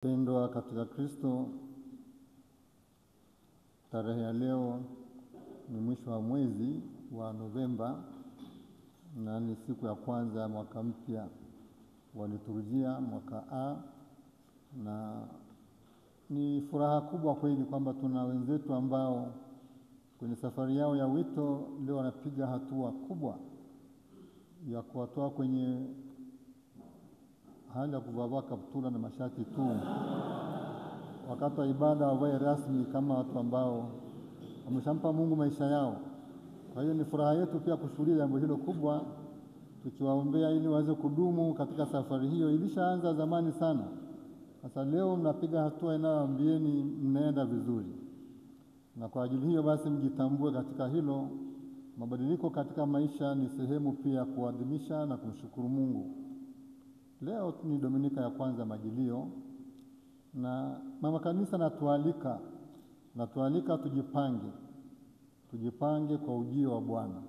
Pendwa katika Kristo, tarehe ya leo ni mwisho wa mwezi wa Novemba na ni siku ya kwanza ya mwaka mpya wa liturujia, mwaka A, na ni furaha kubwa kweli kwamba tuna wenzetu ambao kwenye safari yao ya wito leo wanapiga hatua kubwa ya kuwatoa kwenye hali ya kuvaa kaptula na mashati tu wakati wa ibada wavae rasmi kama watu ambao wameshampa Mungu maisha yao. Kwa hiyo ni furaha yetu pia kushuhudia jambo hilo kubwa, tukiwaombea ili waweze kudumu katika safari hiyo. Ilishaanza zamani sana. Sasa leo mnapiga hatua inayoambieni mnaenda vizuri. Na kwa ajili hiyo basi mjitambue katika hilo. Mabadiliko katika maisha ni sehemu pia kuadhimisha na kumshukuru Mungu. Leo ni Dominika ya kwanza Majilio, na mama kanisa natualika tujipange kwa ujio wa Bwana.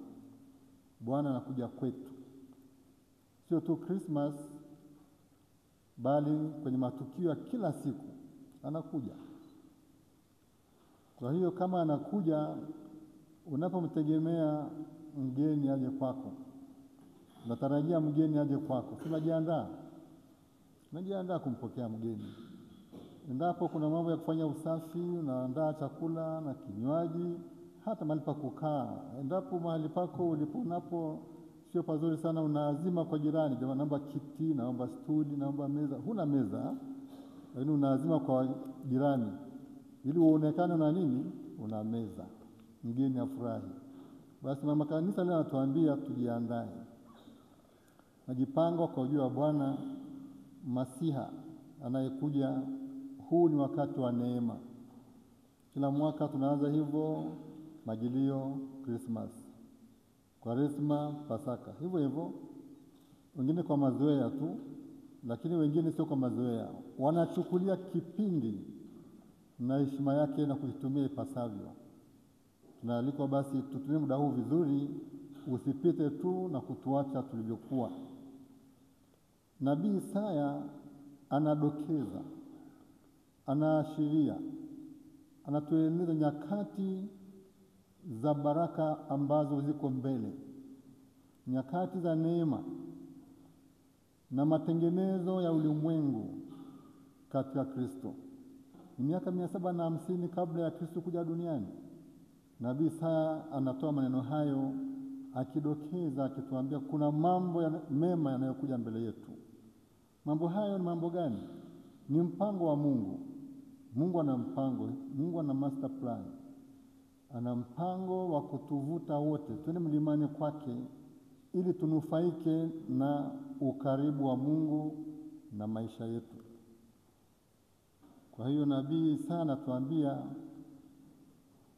Bwana anakuja kwetu, sio tu Christmas, bali kwenye matukio ya kila siku anakuja. Kwa hiyo kama anakuja, unapomtegemea mgeni aje kwako, unatarajia mgeni aje kwako, unajiandaa kumpokea mgeni. Endapo kuna mambo ya kufanya usafi, unaandaa chakula na kinywaji, hata mahali pa kukaa. Endapo mahali pako uliponapo sio pazuri sana, unaazima kwa jirani, jamaa, naomba kiti, naomba stuli, naomba meza. Huna meza, lakini unaazima kwa jirani ili uonekane na nini, una meza, mgeni afurahi. Basi mama kanisa leo anatuambia tujiandae, najipanga kwa ujio wa Bwana Masiha anayekuja. Huu ni wakati wa neema. Kila mwaka tunaanza hivyo: Majilio, Christmas, Kwaresma, Pasaka. Hivyo wengine kwa mazoea tu, lakini wengine sio kwa mazoea, wanachukulia kipindi na heshima yake na kuitumia ipasavyo. Tunaalikwa basi tutumie muda huu vizuri, usipite tu na kutuacha tulivyokuwa. Nabii Isaya anadokeza, anaashiria, anatueleza nyakati za baraka ambazo ziko mbele, nyakati za neema na matengenezo ya ulimwengu katika Kristo. Ni miaka 750 kabla ya Kristo kuja duniani. Nabii Isaya anatoa maneno hayo akidokeza, akituambia kuna mambo mema yanayokuja mbele yetu. Mambo hayo ni mambo gani? Ni mpango wa Mungu. Mungu ana mpango, Mungu ana master plan. Ana mpango wa kutuvuta wote twende mlimani kwake ili tunufaike na ukaribu wa Mungu na maisha yetu. Kwa hiyo nabii sana tuambia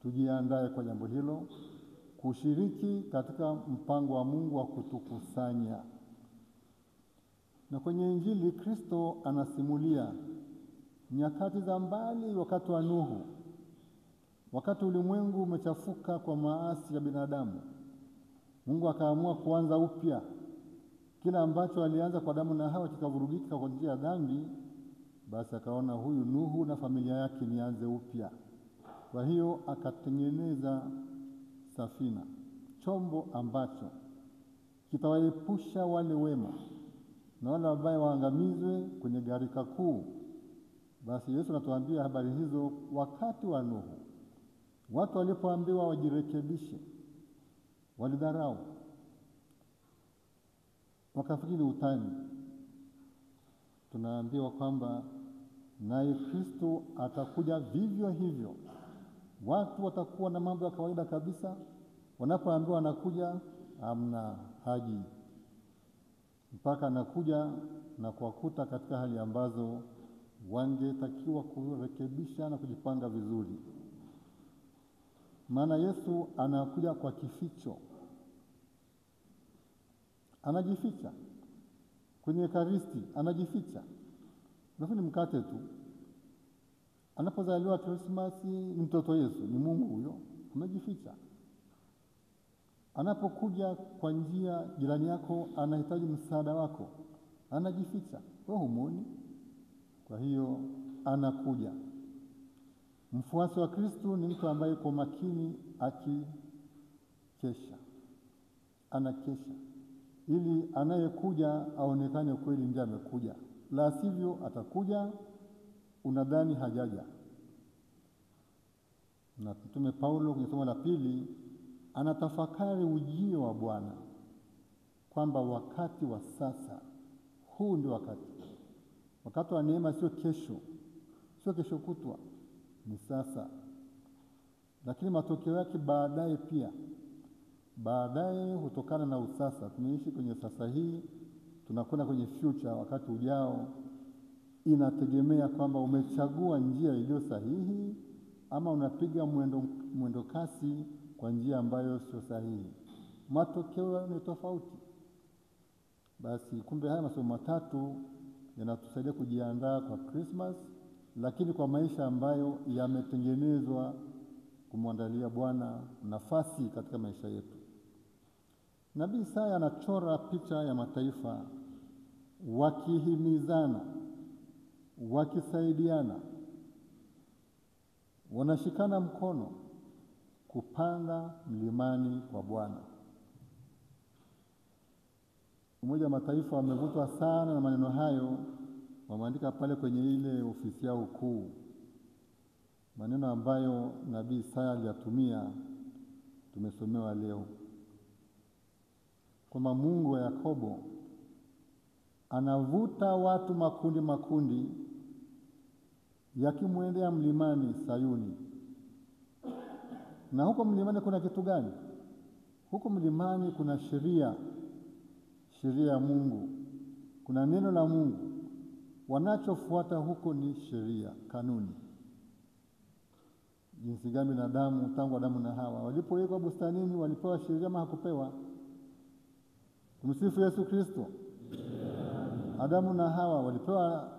tujiandae kwa jambo hilo, kushiriki katika mpango wa Mungu wa kutukusanya. Na kwenye Injili Kristo anasimulia nyakati za mbali, wakati wa Nuhu, wakati ulimwengu umechafuka kwa maasi ya binadamu. Mungu akaamua kuanza upya. Kila ambacho alianza kwa Adamu na Hawa kikavurugika kwa njia ya dhambi, basi akaona huyu Nuhu na familia yake nianze upya. Kwa hiyo akatengeneza safina, chombo ambacho kitawaepusha wale wema na wale wabaya waangamizwe kwenye gharika kuu. Basi Yesu anatuambia habari hizo wakati wa Nuhu. Watu walipoambiwa wajirekebishe, walidharau, wakafikiri utani. Tunaambiwa kwamba naye Kristo atakuja vivyo hivyo. Watu watakuwa na mambo ya kawaida kabisa, wanapoambiwa anakuja, hamna haji, mpaka anakuja na kuwakuta katika hali ambazo wangetakiwa kurekebisha na kujipanga vizuri. Maana Yesu anakuja kwa kificho, anajificha kwenye Ekaristi, anajificha. Ni mkate tu. Anapozaliwa Krismasi ni mtoto Yesu, ni Mungu huyo, amejificha. Anapokuja kwa njia, jirani yako anahitaji msaada wako, anajificha, wewe humuoni. Kwa hiyo anakuja. Mfuasi wa Kristo ni mtu ambaye kwa makini akikesha, anakesha ili anayekuja aonekane kweli ndiye amekuja. La sivyo atakuja unadhani hajaja. Na Mtume Paulo kwenye somo la pili anatafakari ujio wa Bwana, kwamba wakati wa sasa, huu ndio wakati wa neema, sio kesho, sio kesho kutwa, ni sasa. Lakini matokeo yake baadaye pia, baadaye hutokana na usasa. Tumeishi kwenye sasa hii, tunakwenda kwenye future, wakati ujao. Inategemea kwamba umechagua njia iliyo sahihi ama unapiga mwendo kasi kwa njia ambayo sio sahihi. Matokeo ni tofauti. Basi kumbe haya masomo matatu yanatusaidia kujiandaa kwa Christmas, lakini kwa maisha ambayo yametengenezwa kumwandalia Bwana nafasi katika maisha yetu. Nabii Isaya anachora picha ya mataifa wakihimizana, wakisaidiana, wanashikana mkono kupanda mlimani kwa Bwana. Umoja wa Mataifa wamevutwa sana na maneno hayo, wameandika pale kwenye ile ofisi yao kuu, maneno ambayo nabii Isaya aliyatumia, tumesomewa leo, kwamba Mungu wa Yakobo anavuta watu makundi makundi yakimwendea mlimani Sayuni. Na huko mlimani kuna kitu gani? Huko mlimani kuna sheria ya Mungu, kuna neno la Mungu. Wanachofuata huko ni sheria, kanuni. Jinsi gani binadamu tangu Adamu na Hawa walipowekwa bustanini walipewa sheria ama hakupewa? Tumsifu Yesu Kristo. Adamu na Hawa walipewa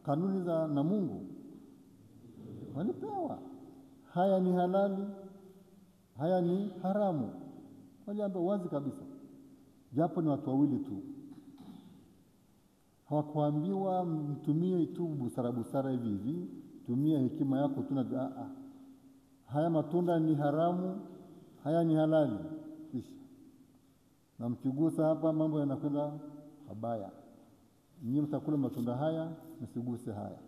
kanuni na Mungu, walipewa. Haya ni halali, haya ni haramu, waliambiwa wazi kabisa, japo ni watu wawili tu. Hawakuambiwa mtumie tu busara hivi, tumia hekima yako tu na haya matunda ni haramu, haya ni halali. Kisha na mkigusa hapa mambo yanakwenda mabaya. Nyinyi mtakula matunda haya, msiguse haya.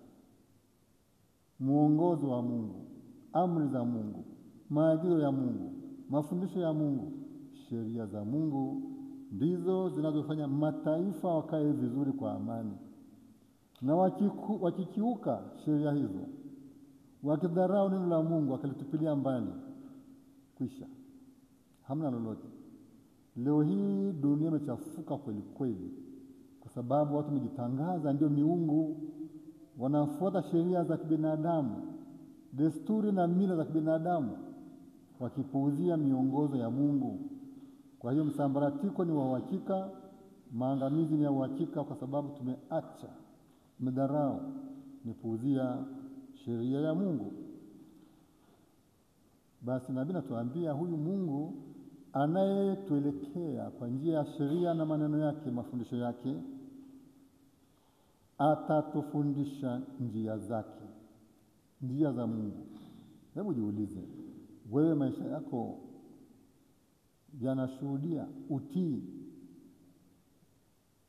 Muongozo wa Mungu, amri za Mungu, maagizo ya Mungu, mafundisho ya Mungu, sheria za Mungu ndizo zinazofanya mataifa wakae vizuri kwa amani. Na wakikiuka sheria hizo, wakidharau neno la Mungu, wakalitupilia mbali, kwisha, hamna lolote. Leo hii dunia imechafuka kweli kweli, kwa sababu watu wamejitangaza ndio miungu, wanafuata sheria za kibinadamu, desturi na mila za kibinadamu, wakipuuzia miongozo ya Mungu. Kwa hiyo msambaratiko ni wa uhakika, maangamizi ni ya uhakika, kwa sababu tumeacha, tumedharau, tumepuuzia sheria ya Mungu. Basi nabii anatuambia huyu Mungu anayetuelekea kwa njia ya sheria na maneno yake, mafundisho yake, atatufundisha njia zake, njia za Mungu. Hebu jiulize, wewe maisha yako yanashuhudia utii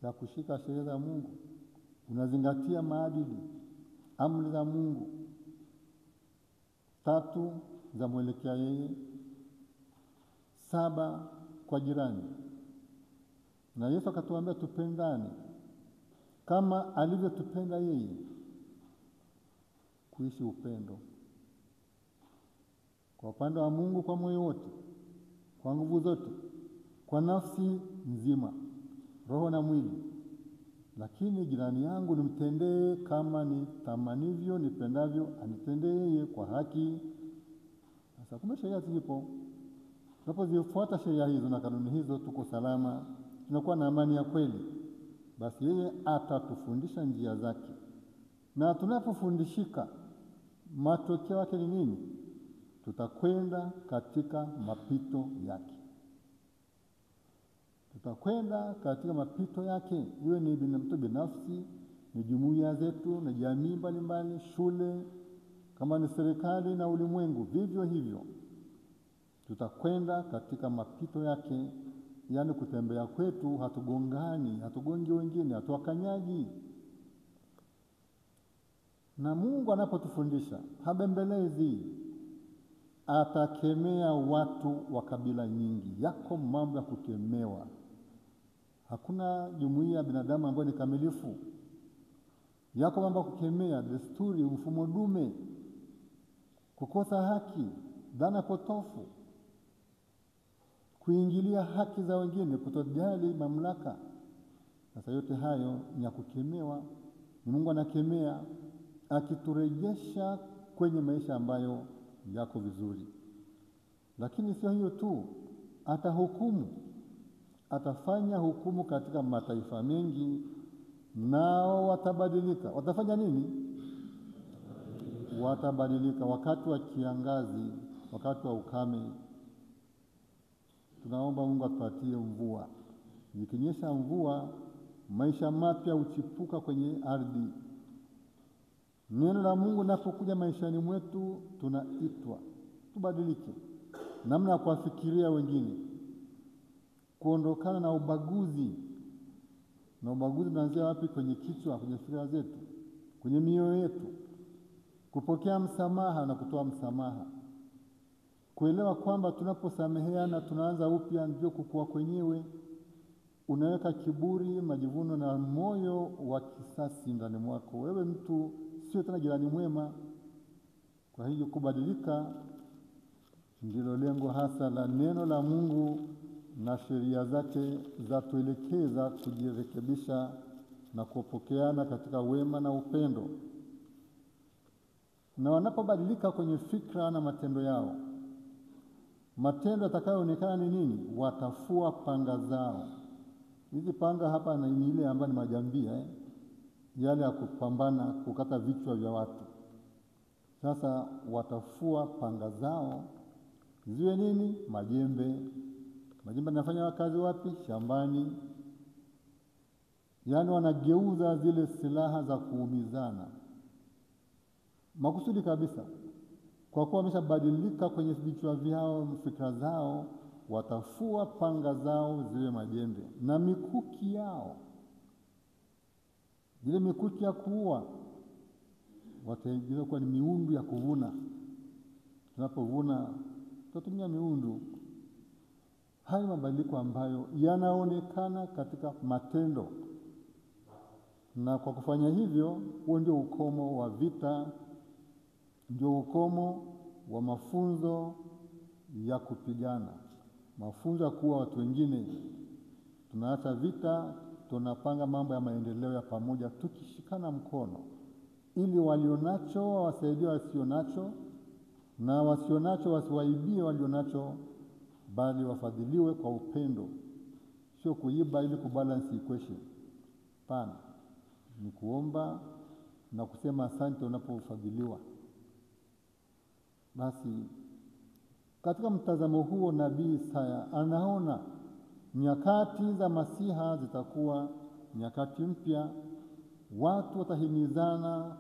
ya kushika sheria za Mungu? Unazingatia maadili, amri za Mungu 3 za mwelekea yeye, 7 kwa jirani? Na Yesu akatuambia tupendane kama alivyotupenda yeye, kuishi upendo kwa upande wa Mungu, kwa moyo wote, kwa nguvu zote, kwa nafsi nzima, roho na mwili. Lakini jirani yangu nimtendee kama nitamanivyo, nipendavyo anitendee yeye kwa haki. Sasa kumbe sheria zipo. Tunapozifuata sheria hizo na kanuni hizo, tuko salama, tunakuwa na amani ya kweli. Basi yeye atatufundisha njia zake. Na tunapofundishika, matokeo yake ni nini? Tutakwenda katika mapito yake. Tutakwenda katika mapito yake, iwe ni mtu binafsi, ni jumuiya zetu na jamii mbalimbali, shule, kama ni serikali na ulimwengu, vivyo hivyo. Tutakwenda katika mapito yake, yaani kutembea kwetu hatugongani, hatugongi wengine, hatuwakanyagi. Na Mungu anapotufundisha habembelezi, atakemea watu wa kabila nyingi. Yako mambo ya kukemewa. Hakuna jumuiya ya binadamu ambayo ni kamilifu. Yako mambo ya kukemea: desturi, mfumo dume, kukosa haki, dhana potofu, kuingilia haki za wengine, kutojali mamlaka. Sasa yote hayo ni ya kukemewa. Ni Mungu anakemea akiturejesha kwenye maisha ambayo yako vizuri. Lakini sio hiyo tu, atahukumu. Atafanya hukumu katika mataifa mengi, nao watabadilika. Watafanya nini? Watabadilika. Wakati wa kiangazi, wakati wa ukame, tunaomba Mungu atupatie mvua. Ikinyesha mvua, maisha mapya huchipuka kwenye ardhi. Neno la Mungu linapokuja maishani mwetu, tunaitwa tubadilike namna ya kuwafikiria wengine, kuondokana na ubaguzi. Na ubaguzi unaanzia wapi? Kwenye kichwa, kwenye fikra zetu, kwenye mioyo yetu. Kupokea msamaha na kutoa msamaha, kuelewa kwamba tunaposameheana tunaanza upya, ndio kukua kwenyewe. Unaweka kiburi, majivuno na moyo wa kisasi ndani mwako. Wewe mtu sio tena jirani mwema. Kwa hiyo kubadilika ndilo lengo hasa la neno la Mungu, na sheria zake zatuelekeza kujirekebisha na kupokeana katika wema na upendo. Na wanapobadilika kwenye fikra na matendo yao, matendo yatakayoonekana ni nini? Watafua panga zao. Hizi panga hapa ni ile ambayo ni majambia, yale ya kupambana, kukata vichwa vya watu. Sasa watafua panga zao ziwe nini? Majembe. Majembe yanafanya kazi wapi? Shambani. Yaani wanageuza zile silaha za kuumizana makusudi kabisa. Kwa kuwa wameshabadilika kwenye vichwa vyao, fikra zao, watafua panga zao ziwe majembe, na mikuki yao, ile mikuki ya kuua, wataigeuza kuwa ni miundu ya kuvuna. Tunapovuna tutatumia miundu. Hayo mabadiliko ambayo yanaonekana katika matendo, na kwa kufanya hivyo, huo ndio ukomo wa vita, ndio ukomo wa mafunzo ya kupigana, mafunzo ya kuwa watu wengine. Tunaacha vita, tunapanga mambo ya maendeleo ya pamoja, tukishikana mkono, ili walionacho wasaidie wasionacho, na wasionacho wasiwaibie walionacho, bali wafadhiliwe kwa upendo. Sio kuiba ili kubalance equation. Pana ni kuomba na kusema asante unapofadhiliwa. Basi katika mtazamo huo, nabii Isaya anaona nyakati za Masiha zitakuwa nyakati mpya. Watu watahimizana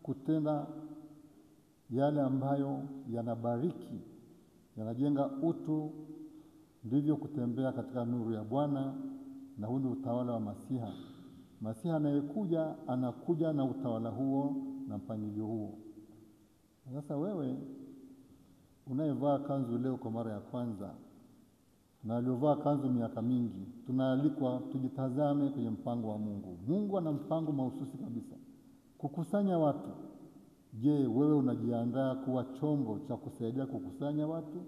kutenda yale ambayo yanabariki, yanajenga utu, ndivyo kutembea katika nuru ya Bwana. Na huu ndio utawala wa Masiha. Masiha anayekuja anakuja na utawala huo na mpangilio huo. Sasa wewe unayevaa kanzu leo kwa mara ya kwanza, na aliyovaa kanzu miaka mingi, tunaalikwa tujitazame kwenye mpango wa Mungu. Mungu ana mpango mahususi kabisa kukusanya watu. Je, wewe unajiandaa kuwa chombo cha kusaidia kukusanya watu?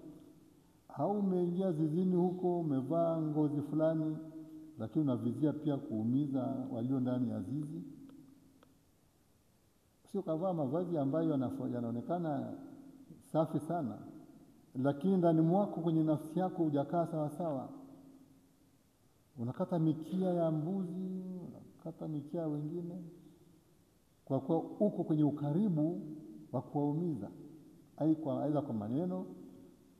Au umeingia zizini huko, umevaa ngozi fulani, lakini unavizia pia kuumiza walio ndani ya zizi? Sio kavaa mavazi ambayo yanaonekana safi sana, lakini ndani mwako, kwenye nafsi yako hujakaa sawa sawa. Unakata mikia ya mbuzi, unakata mikia ya wengine, kwa kuwa uko kwenye ukaribu wa kuwaumiza, aidha kwa maneno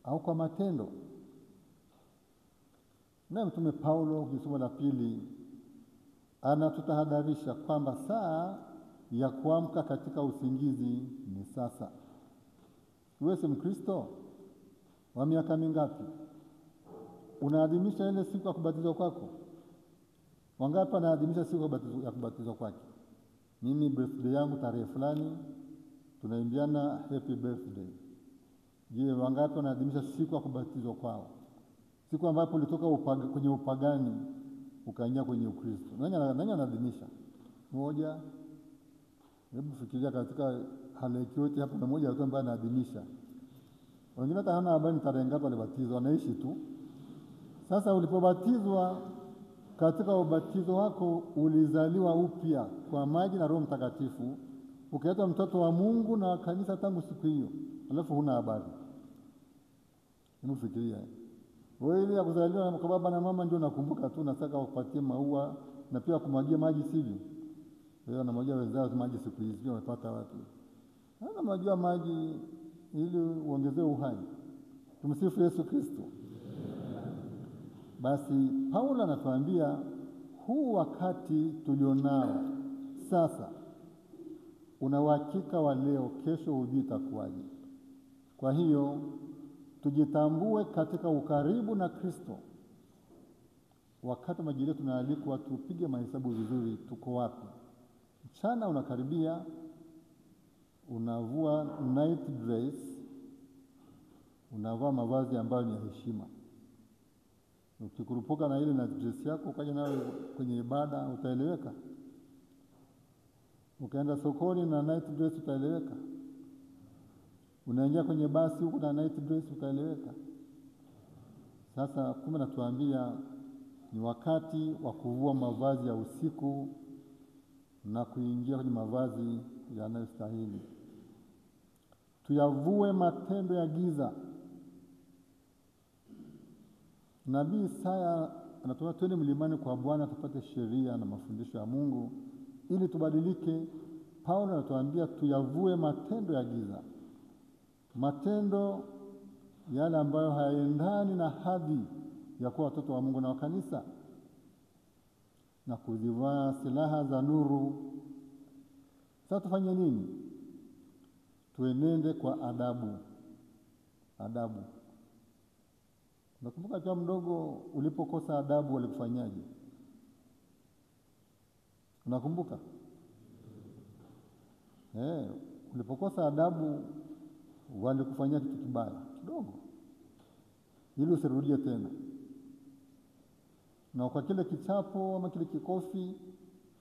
au kwa matendo. Na Mtume Paulo kwenye somo la pili anatutahadharisha kwamba saa ya kuamka katika usingizi ni sasa. Wewe si Mkristo wa miaka mingapi? Unaadhimisha ile siku ya kubatizwa kwako? Wangapi wanaadhimisha siku ya kubatizwa kwake? Mimi birthday yangu tarehe fulani, tunaimbiana happy birthday. Je, wangapi wanaadhimisha siku ya kubatizwa kwao? Siku ambapo ulitoka kwenye upagani ukaingia kwenye Ukristo. Nani anaadhimisha? Moja. Hebu fikiria katika halaiki yote hapo na moja tu ambaye anaadhimisha. Wengine hata hana habari tarehe ngapi walibatizwa, wanaishi tu. Sasa ulipobatizwa, katika ubatizo wako ulizaliwa upya kwa maji na Roho Mtakatifu, ukaitwa mtoto wa Mungu na kanisa tangu siku hiyo. Alafu huna habari. Hebu fikiria. Wewe ile ya kuzaliwa kwa baba na mama ndio nakumbuka tu, nataka kupatia maua na pia kumwagia maji sivyo? Wewe unamwagia wenzao maji siku hizi wamepata wapi? Hana majua maji ili uongezee uhai. Tumsifu Yesu Kristo. Basi Paulo anatuambia huu wakati tulionao sasa una uhakika wa leo, kesho hujui itakuwaje. Kwa hiyo tujitambue katika ukaribu na Kristo. Wakati majira tunaalikwa tupige mahesabu vizuri, tuko wapi? Mchana unakaribia, unavua night dress, unavaa mavazi ambayo ni ya heshima. Ukikurupuka na ile night dress yako ukaja nayo kwenye ibada utaeleweka. Ukaenda sokoni na night dress utaeleweka. Unaingia kwenye basi huko na night dress utaeleweka. Sasa kumbe natuambia ni wakati wa kuvua mavazi ya usiku na kuingia kwenye mavazi yanayostahili. Tuyavue matendo ya giza. Nabii Isaya anatuambia twende mlimani kwa Bwana tupate sheria na mafundisho ya Mungu ili tubadilike. Paulo anatuambia tuyavue matendo ya giza. Matendo yale ambayo hayaendani na hadhi ya kuwa watoto wa Mungu na wa kanisa, na kuzivaa silaha za nuru. Sasa tufanye nini? Tuenende kwa adabu. Adabu. Nakumbuka kama mdogo ulipokosa adabu walikufanyaje? Unakumbuka? Ulipokosa adabu walikufanyia kitu kibaya kidogo ili usirudie tena. Na kwa kile kichapo ama kile kikofi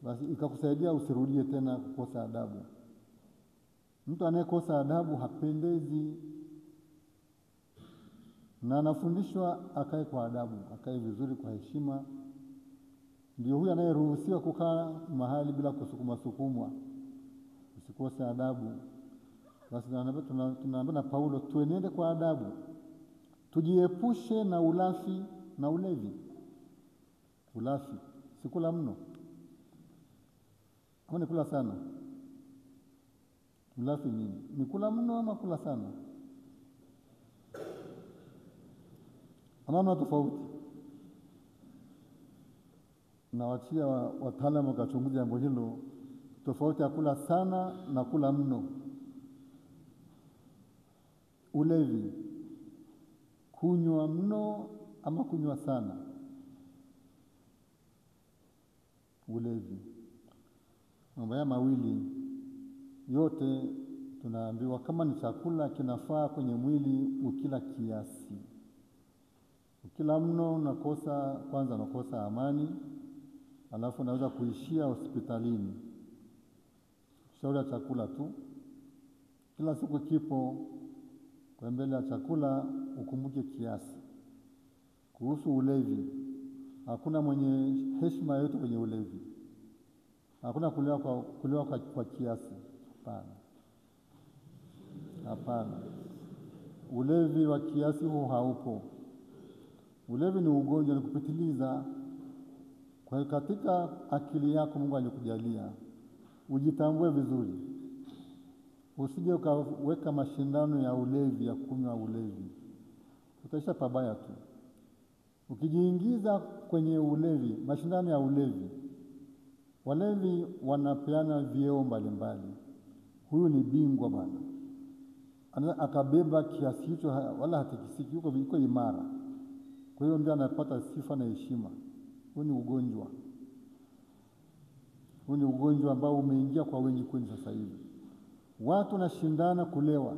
basi ikakusaidia usirudie tena kukosa adabu. Mtu anayekosa adabu hapendezi, na anafundishwa akae kwa adabu, akae vizuri kwa heshima. Ndio huyu anayeruhusiwa kukaa mahali bila kusukumwa. Usikose adabu. Basi tunaambia na Paulo tuenende kwa adabu. Tujiepushe na ulafi na ulevi. Ulafi, sikula mno. Ama nikula sana? Ulafi nini? Nikula mno ama kula sana? Ama tofauti? Na wachia wataalamu wakachunguza jambo hilo, tofauti ya kula sana na kula mno. Ulevi, kunywa mno ama kunywa sana? Ulevi. Mambo haya mawili yote tunaambiwa kama ni chakula kinafaa kwenye mwili ukila kiasi. Ukila mno unakosa amani, alafu unaweza kuishia hospitalini. Shauri ya chakula tu. Kila siku kipo kwa mbele ya chakula, ukumbuke kiasi. Kuhusu ulevi, hakuna mwenye heshima yote kwenye ulevi. Hakuna kulewa kwa kiasi. Hapana. Ulevi wa kiasi huo haupo. Ulevi ni ugonjwa, ni kupitiliza. Kwa hiyo katika akili yako Mungu alikujalia, ujitambue vizuri. Usije ukaweka mashindano ya ulevi, ya kunywa ulevi. Utaisha pabaya tu. Ukijiingiza kwenye ulevi, mashindano ya ulevi, Walevi wanapeana vyeo mbalimbali. Huyu ni bingwa bwana, anaweza akabeba kiasi hicho wala hatikisiki, yuko imara. Kwa hiyo ndio anapata sifa na heshima. Huu ni ugonjwa. Huu ni ugonjwa ambao umeingia kwa wengi kweli sasa hivi. Watu wanashindana kulewa.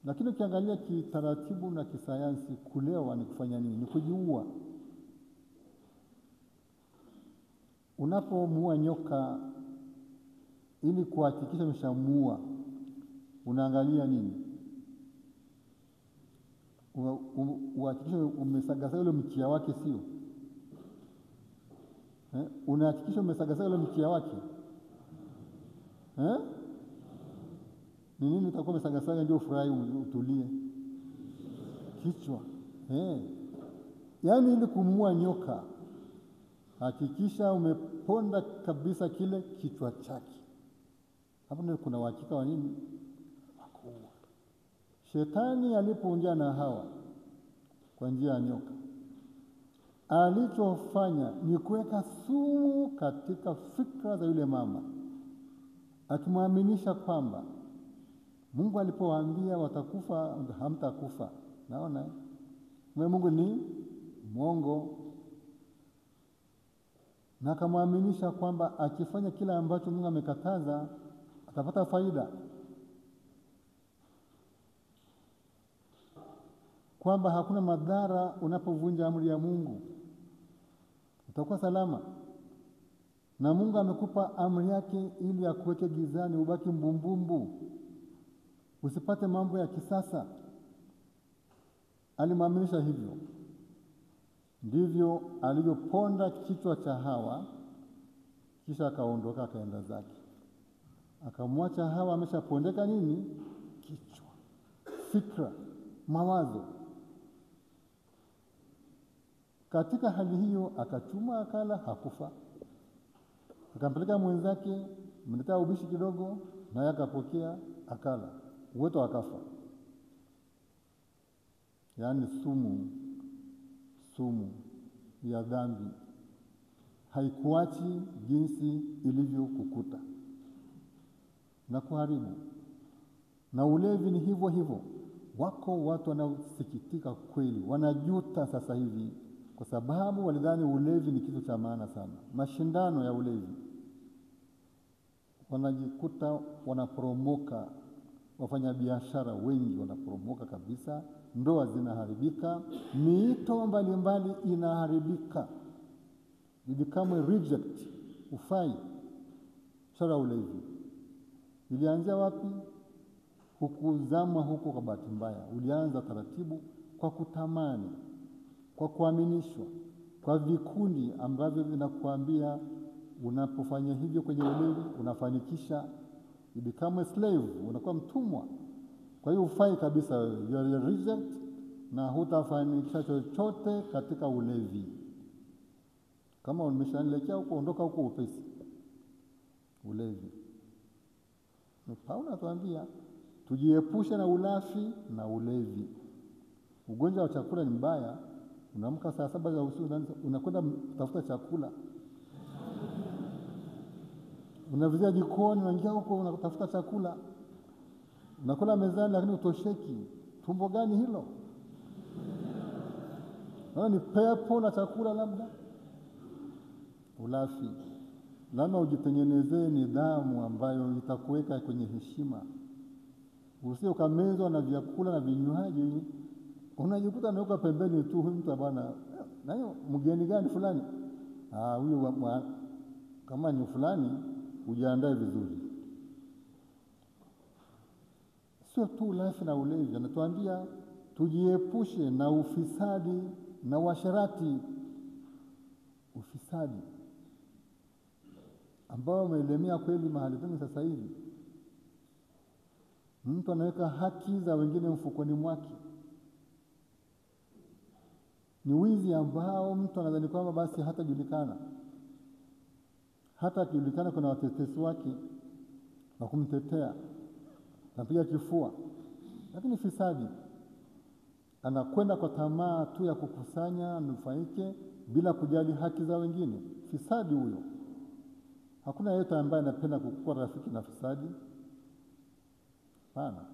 Lakini ukiangalia kitaratibu na kisayansi, kulewa ni kufanya nini? Ni kujiua. Unapomuua nyoka ili kuhakikisha umeshamuua, unaangalia nini? Uhakikisha umesagasaga ile mkia wake, sio? Unahakikisha umesagasaga ile mkia wake. Ni nini utakuwa umesagasaga ndio ufurahi utulie? Kichwa. Yaani ili kumuua nyoka, hakikisha umeponda kabisa kile kichwa chake. Hapo ndio kuna uhakika wa nini? Makuua. Shetani alipoongea na Hawa kwa njia ya nyoka, alichofanya ni kuweka sumu katika fikra za yule mama, akimwaminisha kwamba Mungu alipowaambia watakufa, hamtakufa. Naona Mungu ni mwongo, na akamwaminisha kwamba akifanya kila ambacho Mungu amekataza atapata faida, kwamba hakuna madhara unapovunja amri ya Mungu, utakuwa salama. Na Mungu amekupa amri yake ili akuweke gizani, ubaki mbumbumbu, usipate mambo ya kisasa. Alimwaminisha hivyo. Ndivyo alivyoponda kichwa cha Hawa, kisha akaondoka akaenda zake. Akamwacha Hawa ameshapondeka nini? Kichwa, fikra, mawazo. Katika hali hiyo akachuma akala, hakufa. Akampeleka mwenzake, mletea ubishi kidogo, naye akapokea akala, wote wakafa. Yaani sumu ya dhambi haikuachi jinsi ilivyokukuta na kuharibu. Na ulevi ni hivyo hivyo. Wako watu wanaosikitika kweli, wanajuta sasa hivi kwa sababu walidhani ulevi ni kitu cha maana sana. Mashindano ya ulevi, wanajikuta wanaporomoka. Wafanya biashara wengi wanaporomoka kabisa, ndoa zinaharibika, miito mbalimbali inaharibika. You become a reject, ufai. Shara ulevi ilianzia wapi? Hukuzama huko kwa bahati mbaya. Ulianza taratibu kwa kutamani, kwa kuaminishwa, kwa vikundi ambavyo vinakuambia unapofanya hivyo kwenye ulevi unafanikisha. You become a slave, unakuwa mtumwa. Kwa hiyo ufai kabisa, you are a reject, na hutafanikisha chochote katika ulevi. Kama umeshaelekea huko, ondoka huko upesi. Ulevi. Paulo anatuambia tujiepushe na ulafi na ulevi. Ugonjwa wa chakula ni mbaya. Unaamka saa 7 za usiku unakwenda kutafuta chakula. Unavizia jikoni, unaingia huko unatafuta chakula. Unakula mezani lakini utosheki. Tumbo gani hilo? Ni pepo na chakula labda. Ulafi. Lazima ujitengenezee nidhamu ambayo itakuweka kwenye heshima. Usije ukamezwa na vyakula na vinywaji, unajikuta unaweka pembeni tu, huyu mtu bwana, nayo mgeni gani fulani? Huyu kama ni fulani, ujiandae vizuri. Sio tu ulafi na ulevi, anatuambia tujiepushe na ufisadi na uasherati. Ufisadi ambao umeelemea kweli mahali pengi sasa hivi. Mtu anaweka haki za wengine mfukoni mwake. Ni wizi ambao mtu anadhani kwamba basi hatajulikana. Hata akijulikana kuna watetezi wake na kumtetea, anapiga kifua. Lakini fisadi anakwenda kwa tamaa tu ya kukusanya nufaike bila kujali haki za wengine. Fisadi huyo. Hakuna yeyote ambaye anapenda kukuwa rafiki na fisadi. Hapana.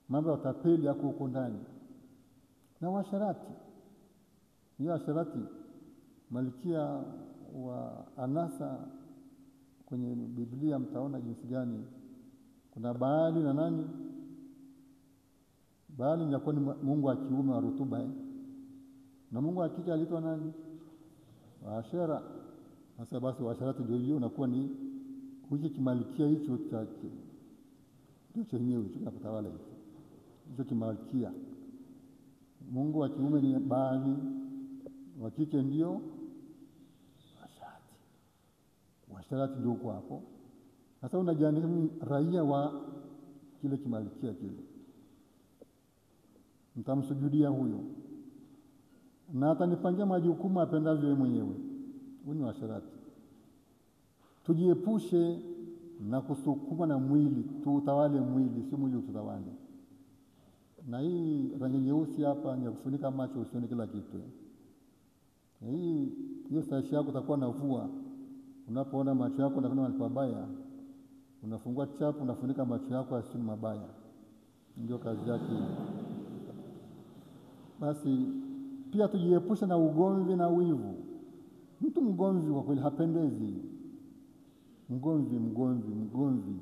Mambo ya utapeli yako huko ndani. Na washarati. Hiyo washarati, malkia wa anasa kwenye Biblia mtaona jinsi gani. Kuna Baali na nani? Baali ni mungu wa kiume wa rutuba. Na mungu wa kike aliitwa nani? Ashera. Sasa basi washarati ndio hiyo unakuwa ni kuji kimalkia hicho chake. Ndio chenyewe kinatawala hicho kimalkia. Mungu wa kiume ni Baali, wa kike ndio Asharati. Washarati ndio kwa hapo. Sasa unajiandika raia wa kile kimalkia kile. Mtamsujudia huyo. Na atanipangia majukumu apendavyo yeye mwenyewe. Huyu ni washarati. Tujiepushe na kusukuma na mwili, tuutawale mwili, sio mwili utawale. Na hii rangi nyeusi hapa ni kufunika macho usione kila kitu. Hiyo sashi yako utakuwa navua. Unapoona macho yako na kuna mabaya, unafungua chapu unafunika macho yako asione mabaya. Ndio kazi yake. Basi pia tujiepushe na ugomvi na wivu. Mtu mgomvi kwa kweli hapendezi. Mgomvi.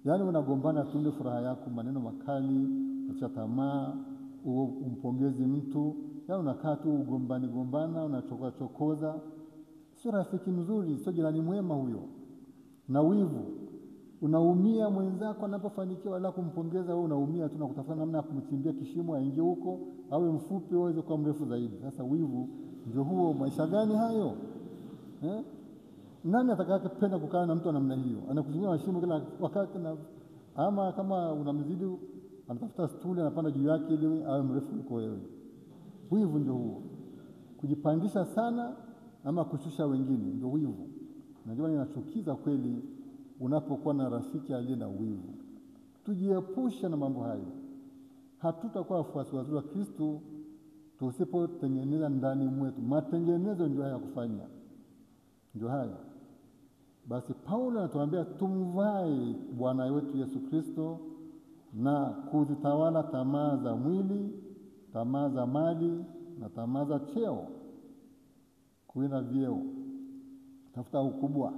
Yaani unagombana tu ndio furaha yako, maneno makali, acha tamaa, umpongezi mtu, yaani unakaa tu gombana, unachokoza. Sio rafiki mzuri, sio jirani mwema huyo. Na wivu, unaumia mwenzako anapofanikiwa, wala kumpongeza wewe unaumia tu na kutafuta namna ya kumchimbia kishimo aingie huko, awe mfupi aweze kuwa mrefu zaidi. Sasa wivu ndio huo. Maisha gani hayo? Nani atakayependa kukaa na mtu namna hiyo? Anakuchimbia mashimo kila wakati, na ama kama unamzidi anatafuta stuli anapanda juu yake ili awe mrefu kuliko wewe. Wivu ndio huo. Kujipandisha sana ama kushusha wengine ndio wivu. Najua inachukiza kweli unapokuwa na rafiki aliye na wivu. Tujiepushe na mambo hayo. Hatutakuwa wafuasi wazuri wa Kristo tusipotengeneza ndani mwetu. Matengenezo ndio haya kufanya. Ndio haya. Basi Paulo anatuambia tumvae Bwana wetu Yesu Kristo na kuzitawala tamaa za mwili, tamaa za mali na tamaa za cheo. Kuina vyeo, tafuta ukubwa,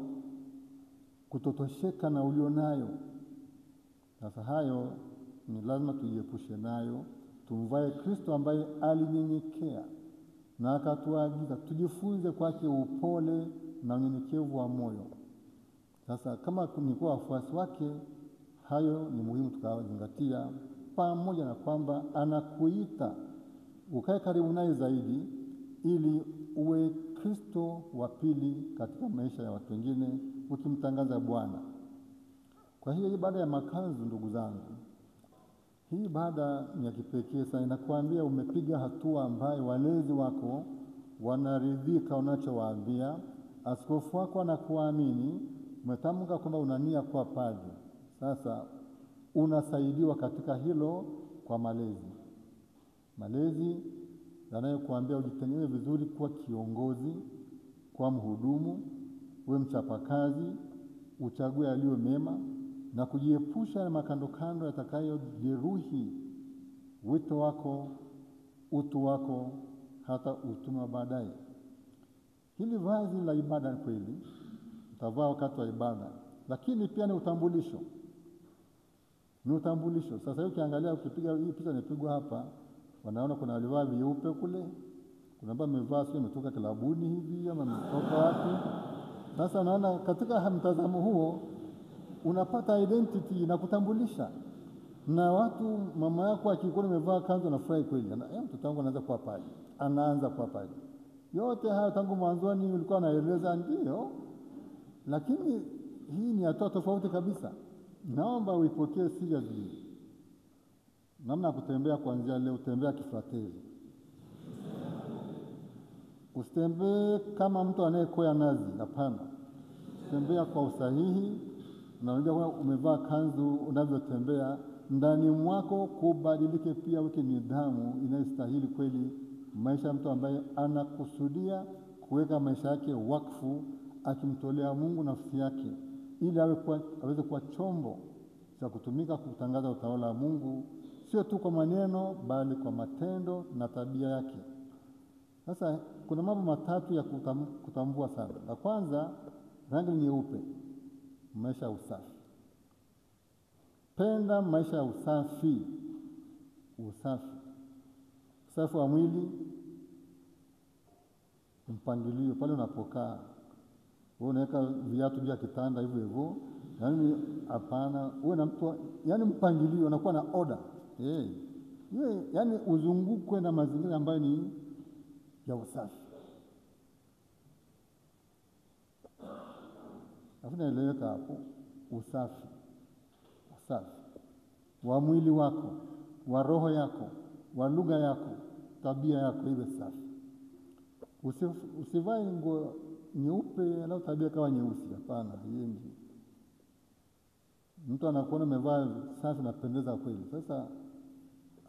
kutotosheka na ulionayo. Sasa hayo ni lazima tujiepushe nayo. Tumvae Kristo ambaye alinyenyekea na akatuagiza tujifunze kwake upole na unyenyekevu wa moyo. Sasa kama tulikuwa wafuasi wake, hayo ni muhimu tukazingatia, pamoja na kwamba anakuita ukae karibu naye zaidi ili uwe Kristo wa pili katika maisha ya watu wengine ukimtangaza Bwana. Kwa hiyo ibada ya makazi, ndugu zangu, hii ibada ni ya kipekee sana. Inakuambia umepiga hatua ambayo walezi wako wanaridhika unachowaambia. Askofu wako anakuamini, umetamka kwamba unania kuwa padri. Sasa unasaidiwa katika hilo kwa malezi. Malezi yanayokuambia ujitengeneze vizuri kuwa kiongozi, kuwa mhudumu, uwe mchapakazi, uchague yaliyo mema na kujiepusha na makandokando yatakayojeruhi wito wako, utu wako, hata utume baadaye. Hili vazi la ibada kweli utavaa wakati wa ibada, lakini pia ni utambulisho. Ni utambulisho. Sasa hiyo ukiangalia, ukipiga hii picha imepigwa hapa, wanaona kuna walivaa vyeupe kule, kuna ambao wamevaa sio umetoka kilabuni hivi ama umetoka wapi. Sasa naona katika mtazamo huo unapata identity na kutambulisha. Na watu, mama yako akikuwa amevaa kanzu anafurahi kweli. Mtoto wangu anaanza kuwa padri. Anaanza kuwa padri. Yote haya tangu mwanzoni ulikuwa unaeleza ndio. Lakini hii ni hatua tofauti kabisa. Naomba uipokee seriously. Namna kutembea kuanzia leo, utembea kifrateli. Usitembee kama mtu anayekoya nazi, hapana. Tembea kwa usahihi, na unajua umevaa kanzu unavyotembea, ndani mwako kubadilike pia weke nidhamu inayostahili kweli maisha ya mtu ambaye anakusudia kuweka maisha yake wakfu, akimtolea Mungu nafsi yake ili aweze kuwa chombo cha kutumika kutangaza utawala wa Mungu, sio tu kwa maneno bali kwa matendo na tabia yake. Sasa kuna mambo matatu ya kutambua sana. La kwanza, rangi nyeupe, maisha ya usafi. Penda maisha ya usafi. Usafi wa mwili, mpangilio pale unapokaa. Wewe unaweka viatu juu ya kitanda hivyo hivyo. Yaani hapana, uwe na mtu, yaani mpangilio, unakuwa na order. Yaani uzungukwe na mazingira ambayo ni ya usafi. Hakuna eleweka hapo. Usafi wa mwili wako, wa roho yako, wa lugha yako, tabia yako iwe safi. Usivae nguo nyeupe au tabia kawa nyeusi, hapana, yengi. Mtu anakuona umevaa safi na pendeza kweli. Sasa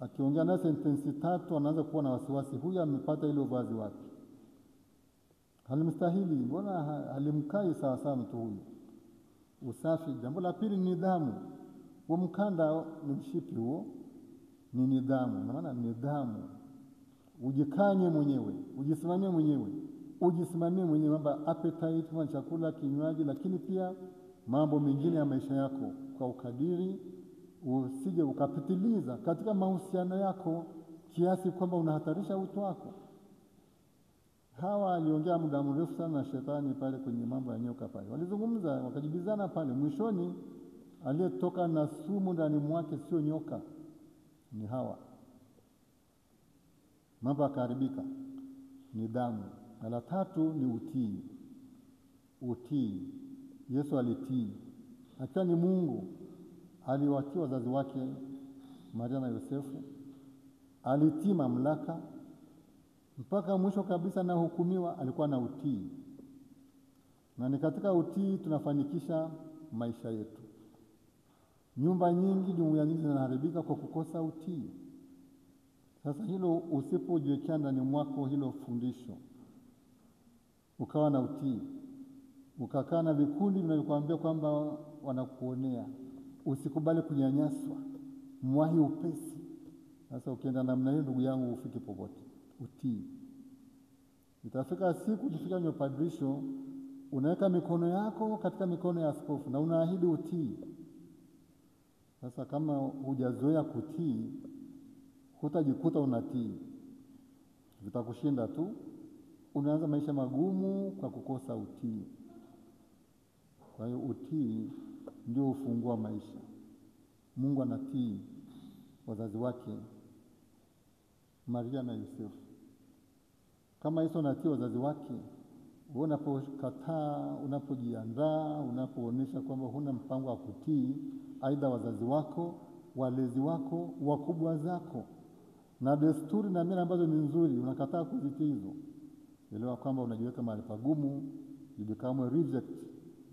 akiongea na sentensi tatu anaanza kuwa na wasiwasi, huyu amepata ile vazi wapi? Halimstahili, mbona halimkai sawa sawa mtu huyu? Usafi. Jambo la pili ni nidhamu. Huo mkanda ni mshipi huo, ni nidhamu. Na maana nidhamu, ujikanye mwenyewe, ujisimamie mwenyewe mambo appetite kwa chakula, kinywaji, lakini pia mambo mengine ya maisha yako kwa ukadiri. Usije ukapitiliza katika mahusiano yako kiasi kwamba unahatarisha utu wako. Hawa aliongea muda mrefu sana na shetani pale kwenye mambo ya nyoka pale. Walizungumza wakajibizana pale, mwishoni aliyetoka na sumu ndani mwake sio nyoka, ni Hawa. Mambo yakaharibika. Nidhamu. Na la tatu ni utii. Yesu alitii. Akiwa ni Mungu, aliwatii wazazi wake Maria na Yosefu. Alitii mamlaka mpaka mwisho kabisa, na hukumiwa alikuwa na utii. Na ni katika utii tunafanikisha maisha yetu. Nyumba nyingi, jumuiya nyingi zinaharibika kwa kukosa utii. Sasa hilo usipojiwekea ndani mwako hilo fundisho, ukawa na utii, ukakaa na vikundi vinavyokuambia kwamba wanakuonea, usikubali kunyanyaswa, mwahi upesi. Sasa ukienda namna hiyo, ndugu yangu, ufike popote. Utii. Itafika siku ukifika kwenye padrisho, unaweka mikono yako katika mikono ya askofu na unaahidi utii. Sasa kama hujazoea kutii, hutajikuta unatii. Vitakushinda tu. Unaanza maisha magumu kwa kukosa utii. Kwa hiyo utii ndio ufungua maisha. Mungu anatii wazazi wake Maria na Yosefu. Kama Yesu anatii wazazi wake, unapokataa, unapojiandaa, unapoonesha kwamba huna mpango wa kutii aidha wazazi wako, walezi wako, wakubwa zako, na desturi na mila ambazo ni nzuri, unakataa kuzitii hizo, elewa kwamba unajiweka mahali pagumu, you become a reject,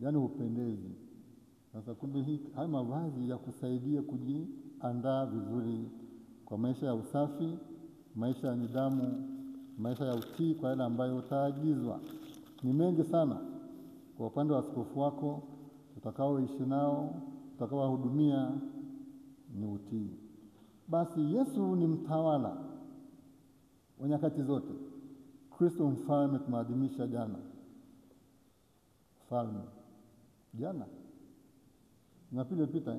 yani upendezi. Sasa kumbe haya mavazi ya kusaidia kujiandaa vizuri kwa maisha ya usafi, maisha ya nidhamu, maisha ya utii kwa yale ambayo utaagizwa. Ni mengi sana kwa upande wa askofu wako, utakaoishi nao, utakaowahudumia, ni utii. Basi Yesu ni mtawala wa nyakati zote. Kristo mfalme tumaadhimisha jana. Mfalme. Jana. Jumapili iliyopita,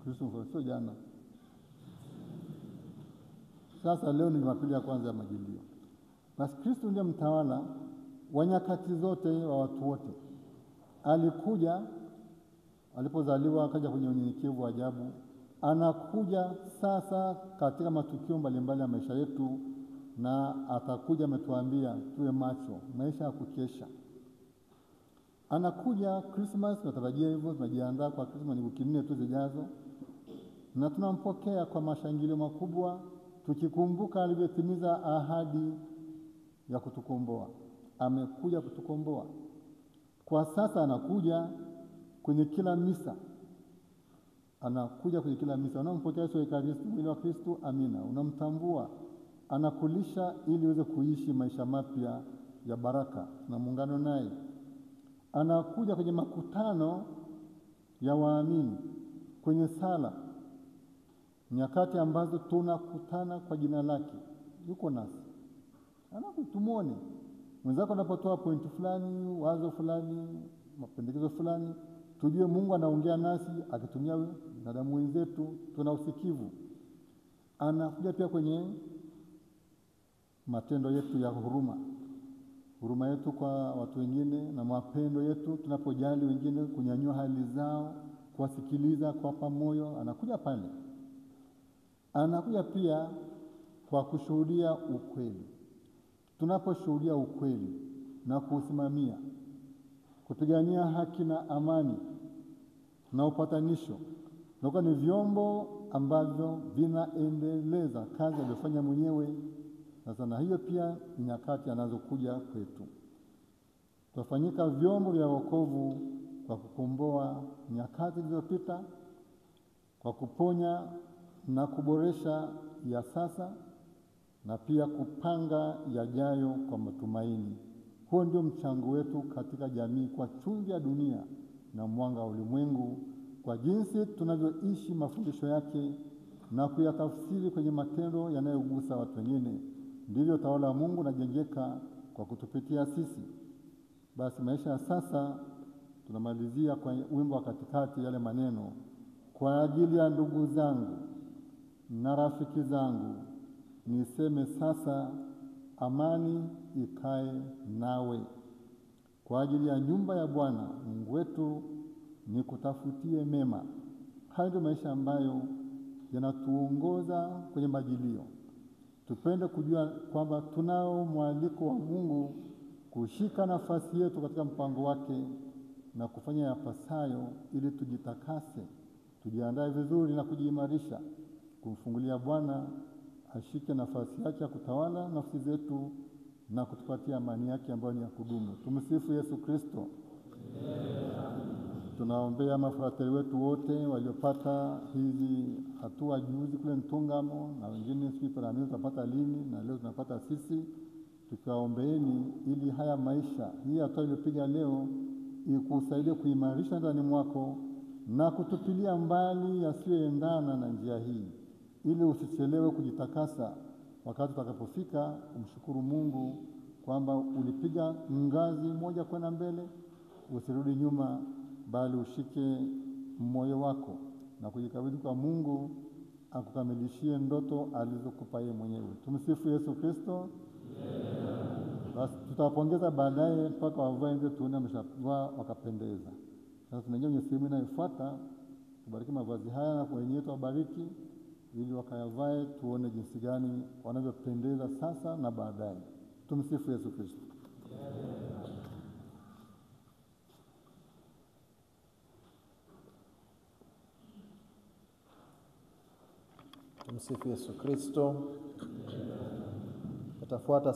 Kristo mfalme, sio jana. Sasa leo ni Jumapili ya kwanza ya Majilio. Basi Kristo ndiye mtawala wa nyakati zote wa watu wote. Alikuja, alipozaliwa akaja kwenye unyenyekevu wa ajabu. Anakuja sasa katika matukio mbalimbali ya maisha yetu, na atakuja ametuambia tuwe macho, maisha ya kukesha. Anakuja Christmas, tunatarajia hivyo, tunajiandaa kwa Christmas, ni wiki 4 tu zijazo. Na tunampokea kwa mashangilio makubwa, tukikumbuka alivyotimiza ahadi ya kutukomboa. Amekuja kutukomboa. Kwa sasa anakuja kwenye kila misa. Anakuja kwenye kila misa. Unampokea Yesu Ekaristi, mwili wa Kristo, amina. Unamtambua. Anakulisha ili uweze kuishi maisha mapya ya baraka na muungano naye. anakuja kwenye makutano ya waamini, kwenye sala, nyakati ambazo tunakutana kwa jina lake, yuko nasi. Tumuone mwenzako anapotoa pointi fulani, wazo fulani, mapendekezo fulani, tujue Mungu anaongea nasi akitumia binadamu wenzetu, tuna usikivu. Anakuja pia kwenye matendo yetu ya huruma yetu kwa watu wengine, na mapendo yetu tunapojali wengine, kunyanyua hali zao, kuwasikiliza, kuwapa moyo. Anakuja pale. Anakuja pia kwa kushuhudia ukweli. Tunaposhuhudia ukweli na kuusimamia, kupigania haki na amani na upatanisho, na ni vyombo ambavyo vinaendeleza kazi aliyofanya mwenyewe. Sasa na hiyo pia ni nyakati anazokuja kwetu. Tufanyika vyombo vya wokovu kwa kukomboa nyakati zilizopita, kwa kuponya na kuboresha ya sasa, na pia kupanga yajayo kwa matumaini. Huo ndio mchango wetu katika jamii, kwa chumvi ya dunia na mwanga wa ulimwengu, kwa jinsi tunavyoishi mafundisho yake na kuyatafsiri kwenye matendo yanayogusa watu wengine. Ndivyo utawala wa Mungu unajengeka kwa kutupitia sisi. Basi maisha ya sasa tunamalizia kwa wimbo wa katikati, yale maneno: kwa ajili ya ndugu zangu na rafiki zangu niseme sasa, amani ikae nawe. Kwa ajili ya nyumba ya Bwana Mungu wetu nikutafutie mema. Hayo ndio maisha ambayo yanatuongoza kwenye majilio. Tupende kujua kwamba tunao mwaliko wa Mungu kushika nafasi yetu katika mpango wake na kufanya yapasayo ili tujitakase, tujiandae vizuri na kujiimarisha kumfungulia Bwana ashike nafasi yake ya kutawala nafsi zetu na kutupatia amani yake ambayo ni ya kudumu. Tumsifu Yesu Kristo. Tunaombea mafrateri wetu wote waliopata hizi hatua juzi kule Ntungamo, na wengine sisi tutapata lini, na leo tunapata sisi. Tukaombeeni ili haya maisha, hii hatua iliyopiga leo, ikusaidie kuimarisha ndani mwako na kutupilia mbali yasiyoendana na njia hii, ili usichelewe kujitakasa. Wakati utakapofika, umshukuru Mungu kwamba ulipiga ngazi moja kwenda mbele, usirudi nyuma, bali ushike moyo wako na kujikabidhi kwa Mungu akukamilishie ndoto alizokupa yeye mwenyewe. Tumsifu Yesu Kristo. Basi tutawapongeza baadaye mpaka wavae ndio tuone wameshavaa wakapendeza. Sasa tunaingia kwenye sehemu inayofuata. Tubariki mavazi haya na kwa wenyewe tuwabariki ili wakayavae, tuone jinsi gani wanavyopendeza sasa na baadaye. Tumsifu Yesu Kristo. Tumsifu Yesu Kristo. Atafuata